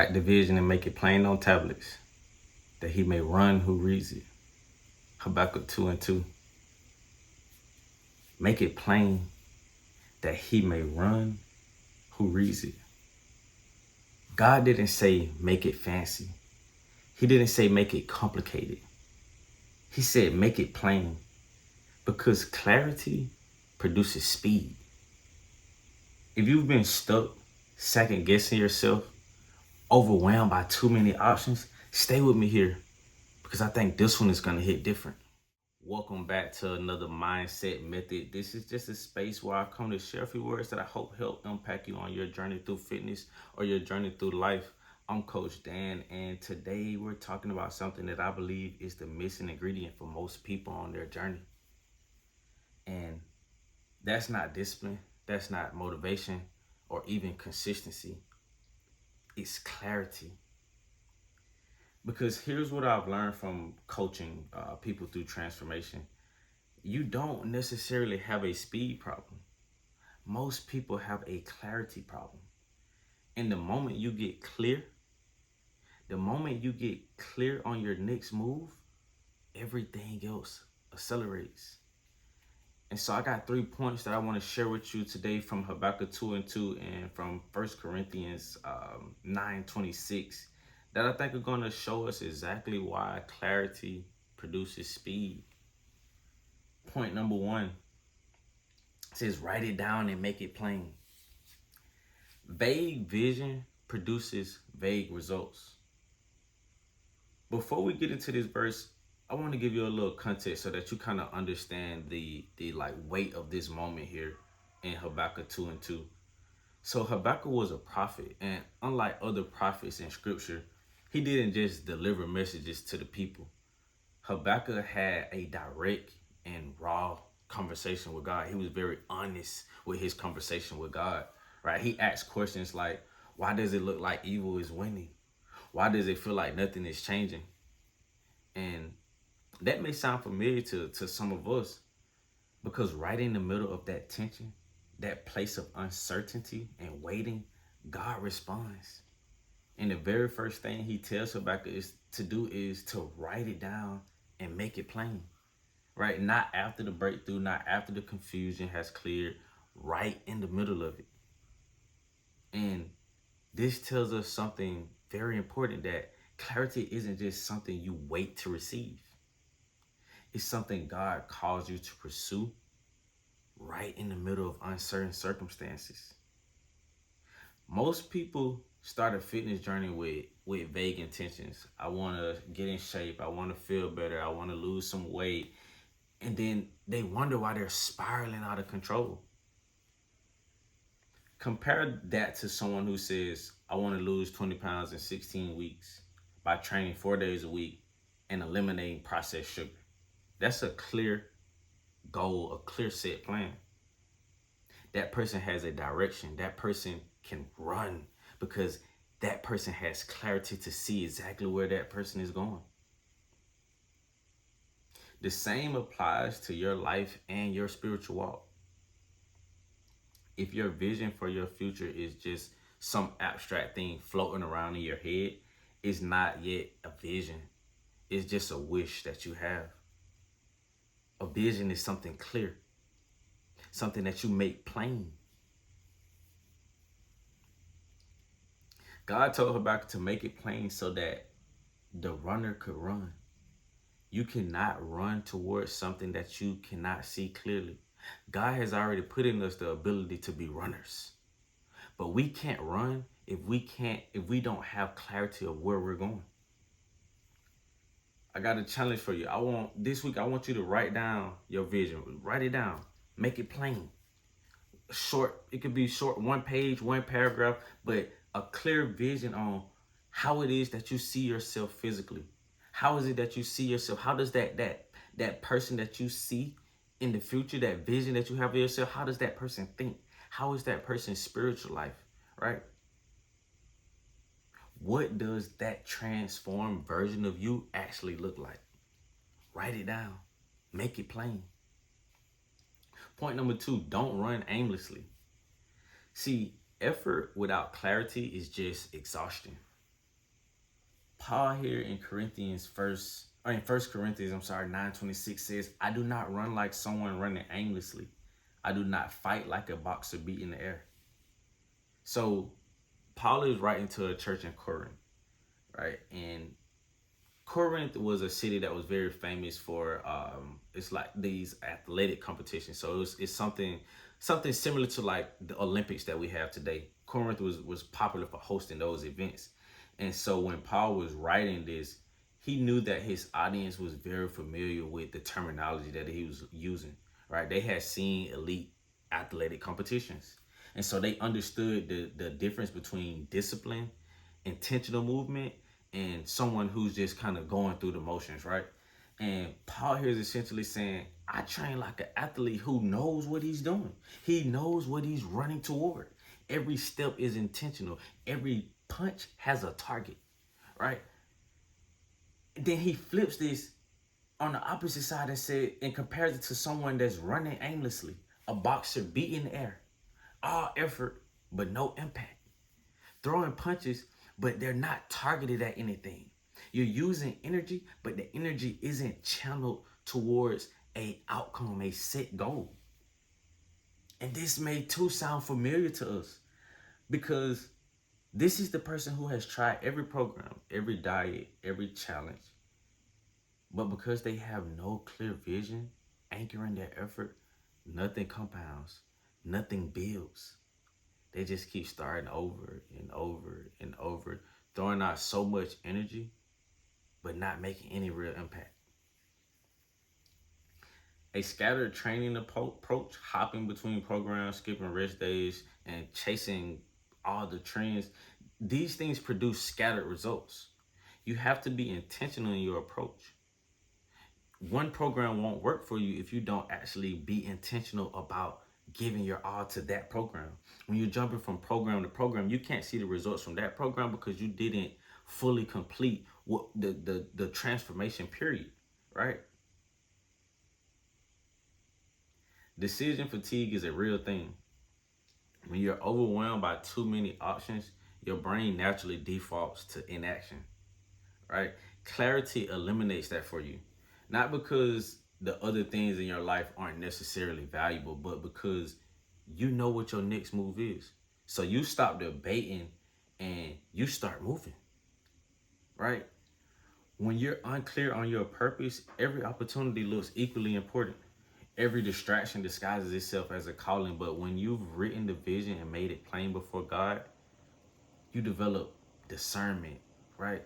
Write the vision and make it plain on tablets, that he may run who reads it. Habakkuk 2 and 2. Make it plain that he may run who reads it. God didn't say make it fancy. He didn't say make it complicated. He said make it plain, because clarity produces speed. If you've been stuck, second guessing yourself, overwhelmed by too many options, stay with me here, because I think this one is going to hit different. Welcome back to another Mindset Method. This is just a space where I come to share a few words that I hope help impact you on your journey through fitness or your journey through life. I'm Coach Dan, and today we're talking about something that I believe is the missing ingredient for most people on their journey. And that's not discipline, that's not motivation, or even consistency. It's clarity. Because here's what I've learned from coaching people through transformation. You don't necessarily have a speed problem. Most people have a clarity problem. And the moment you get clear on your next move, everything else accelerates. And so I got 3 points that I want to share with you today from Habakkuk 2 and 2 and from 1 Corinthians 9:26 that I think are going to show us exactly why clarity produces speed. Point number 1 says write it down and make it plain. Vague vision produces vague results. Before we get into this verse, I want to give you a little context so that you kind of understand the weight of this moment here in Habakkuk 2 and 2. So Habakkuk was a prophet, and unlike other prophets in scripture, he didn't just deliver messages to the people. Habakkuk had a direct and raw conversation with God. He was very honest with his conversation with God, right? He asked questions like, why does it look like evil is winning? Why does it feel like nothing is changing? And that may sound familiar to some of us, because right in the middle of that tension, that place of uncertainty and waiting, God responds. And the very first thing he tells Habakkuk is to write it down and make it plain, right? Not after the breakthrough, not after the confusion has cleared, right in the middle of it. And this tells us something very important, that clarity isn't just something you wait to receive. It's something God calls you to pursue right in the middle of uncertain circumstances. Most people start a fitness journey with vague intentions. I want to get in shape. I want to feel better. I want to lose some weight. And then they wonder why they're spiraling out of control. Compare that to someone who says, I want to lose 20 pounds in 16 weeks by training 4 days a week and eliminating processed sugar. That's a clear goal, a clear set plan. That person has a direction. That person can run because that person has clarity to see exactly where that person is going. The same applies to your life and your spiritual walk. If your vision for your future is just some abstract thing floating around in your head, it's not yet a vision. It's just a wish that you have. A vision is something clear, something that you make plain. God told Habakkuk to make it plain so that the runner could run. You cannot run towards something that you cannot see clearly. God has already put in us the ability to be runners. But we can't run if we don't have clarity of where we're going. I got a challenge for you. This week I want you to write down your vision. Write it down. Make it plain. Short, it could be short, 1 page, 1 paragraph, but a clear vision on how it is that you see yourself physically. How is it that you see yourself? How does that person that you see in the future, that vision that you have of yourself, how does that person think? How is that person's spiritual life, right? What does that transformed version of you actually look like? Write it down. Make it plain. Point number 2, don't run aimlessly. See, effort without clarity is just exhaustion. Paul here in First Corinthians, 9:26 says, I do not run like someone running aimlessly. I do not fight like a boxer beating the air. So Paul is writing to a church in Corinth, right? And Corinth was a city that was very famous for it's like these athletic competitions. So it's something similar to like the Olympics that we have today. Corinth was popular for hosting those events. And so when Paul was writing this, he knew that his audience was very familiar with the terminology that he was using, right? They had seen elite athletic competitions. And so they understood the difference between discipline, intentional movement, and someone who's just kind of going through the motions, right? And Paul here is essentially saying, I train like an athlete who knows what he's doing. He knows what he's running toward. Every step is intentional. Every punch has a target, right? Then he flips this on the opposite side and said, and compares it to someone that's running aimlessly, a boxer beating the air, all effort but no impact, throwing punches but they're not targeted at anything. You're using energy, but the energy isn't channeled towards a outcome, a set goal. And this may too sound familiar to us because this is the person who has tried every program, every diet, every challenge. But because they have no clear vision anchoring their effort, nothing compounds, nothing builds. They just keep starting over and over and over, throwing out so much energy, but not making any real impact. A scattered training approach, hopping between programs, skipping rest days, and chasing all the trends, these things produce scattered results. You have to be intentional in your approach. One program won't work for you if you don't actually be intentional about giving your all to that program. When you're jumping from program to program, you can't see the results from that program because you didn't fully complete what the transformation period, right? Decision fatigue is a real thing. When you're overwhelmed by too many options, your brain naturally defaults to inaction, right? Clarity eliminates that for you. Not because the other things in your life aren't necessarily valuable, but because you know what your next move is. So you stop debating and you start moving, right? When you're unclear on your purpose, every opportunity looks equally important. Every distraction disguises itself as a calling, but when you've written the vision and made it plain before God, you develop discernment, right?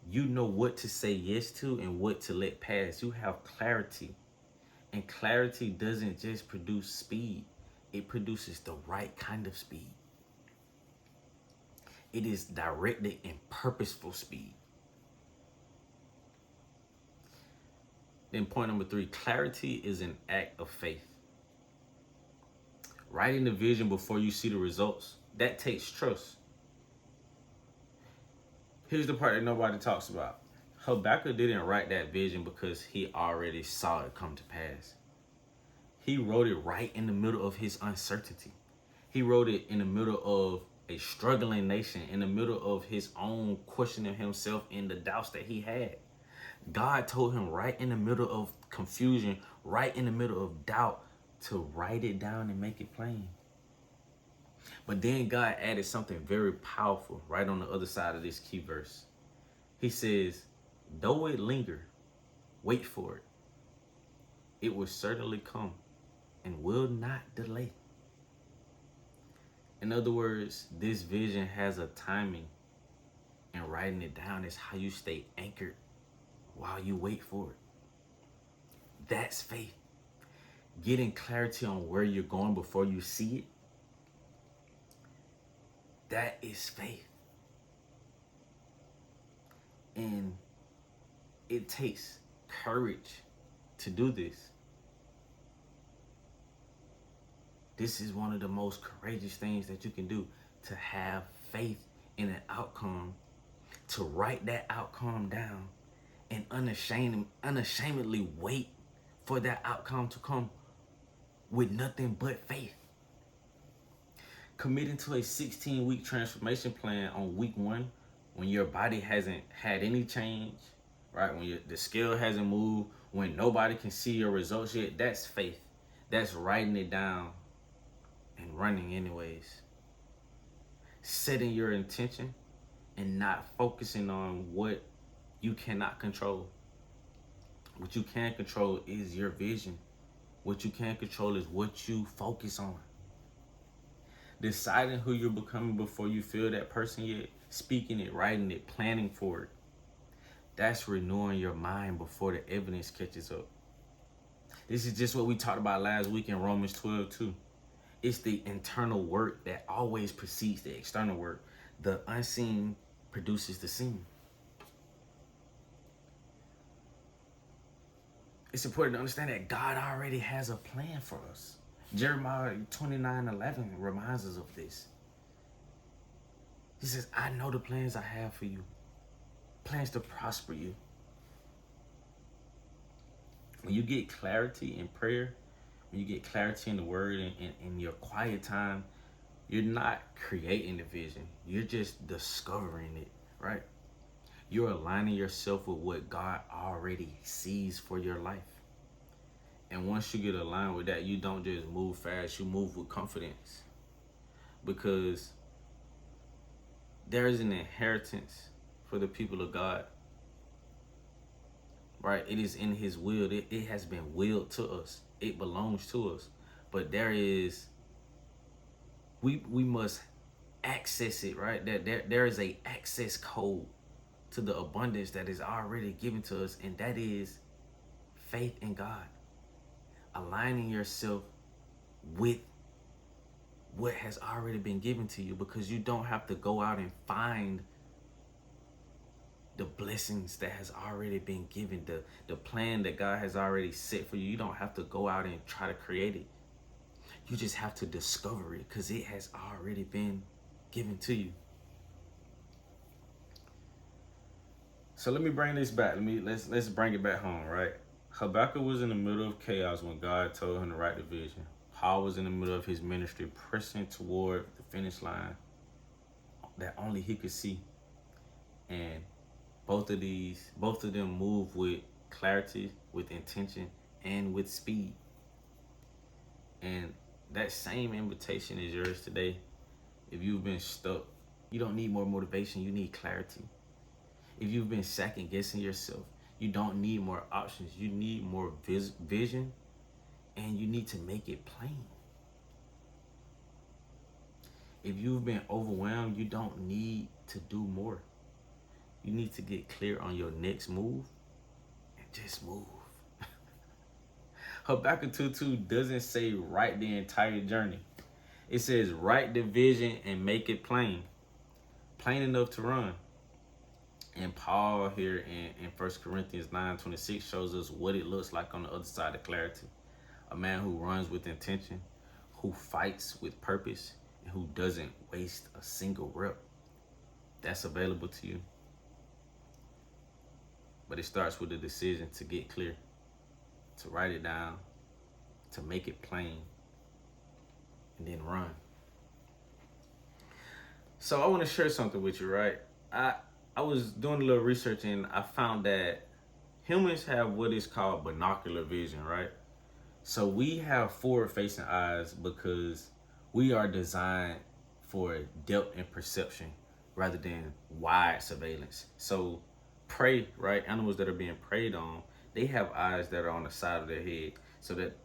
You know what to say yes to and what to let pass. You have clarity. And clarity doesn't just produce speed, it produces the right kind of speed. It is directed and purposeful speed. Then point number 3, clarity is an act of faith. Writing the vision before you see the results, that takes trust. Here's the part that nobody talks about. Habakkuk didn't write that vision because he already saw it come to pass. He wrote it right in the middle of his uncertainty. He wrote it in the middle of a struggling nation, in the middle of his own questioning himself and the doubts that he had. God told him right in the middle of confusion, right in the middle of doubt, to write it down and make it plain. But then God added something very powerful right on the other side of this key verse. He says, though it linger, wait for it. It will certainly come and will not delay. In other words, this vision has a timing, and writing it down is how you stay anchored while you wait for it. That's faith. Getting clarity on where you're going before you see it, that is faith. And it takes courage to do this. This is one of the most courageous things that you can do, to have faith in an outcome, to write that outcome down and unashamedly wait for that outcome to come with nothing but faith. Committing to a 16-week transformation plan on week 1 when your body hasn't had any change, right? When the scale hasn't moved, when nobody can see your results yet, that's faith. That's writing it down and running anyways. Setting your intention and not focusing on what you cannot control. What you can control is your vision. What you can control is what you focus on. Deciding who you're becoming before you feel that person yet, speaking it, writing it, planning for it. That's renewing your mind before the evidence catches up. This is just what we talked about last week in Romans 12 too. It's the internal work that always precedes the external work. The unseen produces the seen. It's important to understand that God already has a plan for us. Jeremiah 29:11 reminds us of this. He says, I know the plans I have for you. Plans to prosper you. When you get clarity in prayer, when you get clarity in the word and in your quiet time, you're not creating the vision. You're just discovering it, right? You're aligning yourself with what God already sees for your life. And once you get aligned with that, you don't just move fast, you move with confidence. Because there is an inheritance for the people of God, right? It is in his will. It has been willed to us. It belongs to us. But we must access it, right? There is a access code to the abundance that is already given to us, and that is faith in God. Aligning yourself with what has already been given to you, because you don't have to go out and find the blessings that has already been given, the plan that God has already set for you. You don't have to go out and try to create it. You just have to discover it, because it has already been given to you. So let me bring this back. Let's bring it back home, right? Habakkuk was in the middle of chaos when God told him to write the vision. Paul was in the middle of his ministry, pressing toward the finish line that only he could see. And both of them move with clarity, with intention, and with speed. And that same invitation is yours today. If you've been stuck, you don't need more motivation, you need clarity. If you've been second guessing yourself, you don't need more options, you need more vision, and you need to make it plain. If you've been overwhelmed, you don't need to do more. You need to get clear on your next move and just move. Habakkuk 2:2 doesn't say write the entire journey. It says write the vision and make it plain. Plain enough to run. And Paul here in 1 Corinthians 9:26 shows us what it looks like on the other side of clarity. A man who runs with intention, who fights with purpose, and who doesn't waste a single rep. That's available to you. But it starts with the decision to get clear, to write it down, to make it plain, and then run. So I want to share something with you, right? I was doing a little research and I found that humans have what is called binocular vision, right? So we have forward-facing eyes because we are designed for depth and perception rather than wide surveillance. So prey, right? Animals that are being preyed on, they have eyes that are on the side of their head so that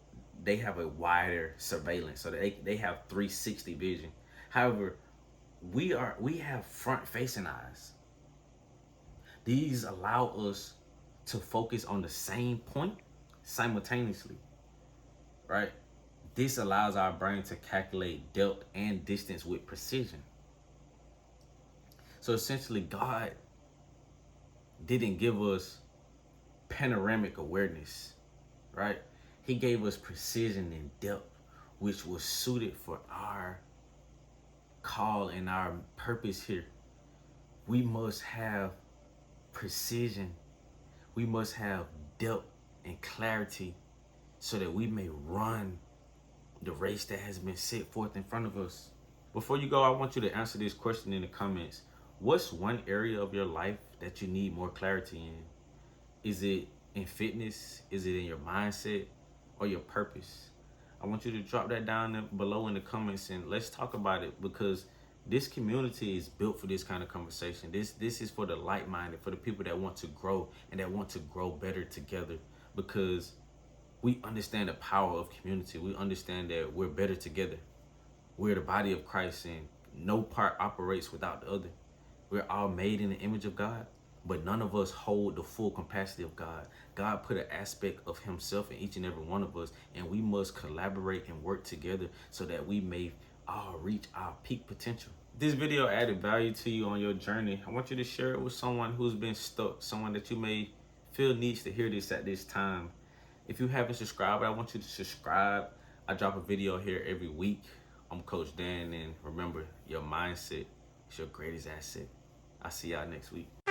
they have a wider surveillance, so that they have 360 vision. However, we have front-facing eyes. These allow us to focus on the same point simultaneously, right? This allows our brain to calculate depth and distance with precision. So essentially, God didn't give us panoramic awareness, right? He gave us precision and depth, which was suited for our call and our purpose here. We must have precision. We must have depth and clarity so that we may run the race that has been set forth in front of us. Before you go, I want you to answer this question in the comments. What's one area of your life that you need more clarity in? Is it in fitness? Is it in your mindset or your purpose? I want you to drop that down below in the comments and let's talk about it, because this community is built for this kind of conversation. This is for the like-minded, for the people that want to grow and that want to grow better together, because we understand the power of community. We understand that we're better together. We're the body of Christ and no part operates without the other. We're all made in the image of God, but none of us hold the full capacity of God. God put an aspect of himself in each and every one of us, and we must collaborate and work together so that we may all reach our peak potential. This video added value to you on your journey. I want you to share it with someone who's been stuck, someone that you may feel needs to hear this at this time. If you haven't subscribed, I want you to subscribe. I drop a video here every week. I'm Coach Dan, and remember, your mindset is your greatest asset. I'll see y'all next week.